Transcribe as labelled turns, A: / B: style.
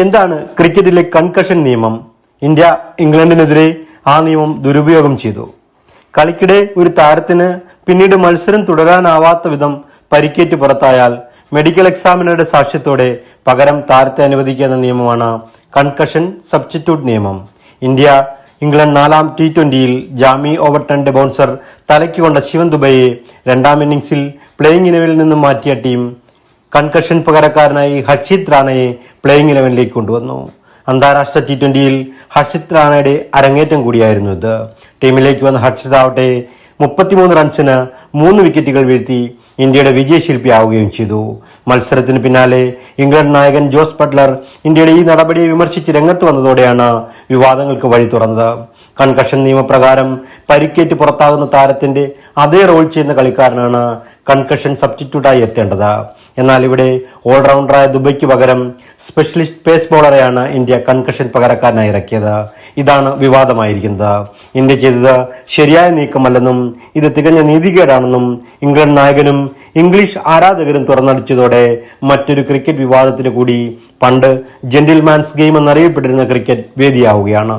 A: എന്താണ് ക്രിക്കറ്റിലെ കൺകഷൻ നിയമം? ഇന്ത്യ ഇംഗ്ലണ്ടിനെതിരെ ആ നിയമം ദുരുപയോഗം ചെയ്തു. കളിക്കിടെ ഒരു താരത്തിന് പിന്നീട് മത്സരം തുടരാനാവാത്ത വിധം പരിക്കേറ്റ് പുറത്തായാൽ മെഡിക്കൽ എക്സാമിനറുടെ സാക്ഷ്യത്തോടെ പകരം താരത്തെ അനുവദിക്കുന്ന നിയമമാണ് കൺകഷൻ സബ്സ്റ്റിറ്റ്യൂട്ട് നിയമം. ഇന്ത്യ ഇംഗ്ലണ്ട് 4ാം T20യിൽ ജാമി ഓവർട്ടണിന്റെ ബൗൺസർ തലയ്ക്ക് കൊണ്ട ശിവൻ ദുബൈയെ 2ാം ഇന്നിംഗ്സിൽ പ്ലേയിങ് ഇലവനിൽ നിന്നും മാറ്റിയ ടീം കൺകഷൻ പകരക്കാരനായി ഹർഷിത് റാണയെ പ്ലേയിങ് ഇലവനിലേക്ക് കൊണ്ടുവന്നു. അന്താരാഷ്ട്ര T20യിൽ ഹർഷിത് റാണയുടെ അരങ്ങേറ്റം കൂടിയായിരുന്നു ഇത്. ടീമിലേക്ക് വന്ന ഹർഷിത് ആവട്ടെ 33 റൺസിന് 3 വിക്കറ്റുകൾ വീഴ്ത്തി ഇന്ത്യയുടെ വിജയശില്പിയാവുകയും ചെയ്തു. മത്സരത്തിന് പിന്നാലെ ഇംഗ്ലണ്ട് നായകൻ ജോസ് ബട്ട്ലർ ഇന്ത്യയുടെ ഈ നടപടിയെ വിമർശിച്ച് രംഗത്ത് വന്നതോടെയാണ് വിവാദങ്ങൾക്ക് വഴി തുറന്നത്. കൺകഷൻ നിയമപ്രകാരം പരിക്കേറ്റ് പുറത്താകുന്ന താരത്തിന്റെ അതേ റോൾ ചെയ്യുന്ന കളിക്കാരനാണ് കൺകഷൻ സബ്സ്റ്റിറ്റ്യൂട്ടായി എത്തേണ്ടത്. എന്നാൽ ഇവിടെ ഓൾറൗണ്ടറായ ദുബൈക്ക് പകരം സ്പെഷ്യലിസ്റ്റ് പേസ് ബോളറെയാണ് ഇന്ത്യ കൺകഷൻ പകരക്കാരനായി ഇറക്കിയത്. ഇതാണ് വിവാദമായിരിക്കുന്നത്. ഇന്ത്യ ചെയ്തത് ശരിയായ നീക്കമല്ലെന്നും ഇത് തികഞ്ഞ നീതികേടാണെന്നും ഇംഗ്ലണ്ട് നായകനും ഇംഗ്ലീഷ് ആരാധകരും തുറന്നടിച്ചതോടെ മറ്റൊരു ക്രിക്കറ്റ് വിവാദത്തിന് കൂടി പണ്ട് ജെന്റിൽമാൻസ് ഗെയിം എന്നറിയപ്പെട്ടിരുന്ന ക്രിക്കറ്റ് വേദിയാവുകയാണ്.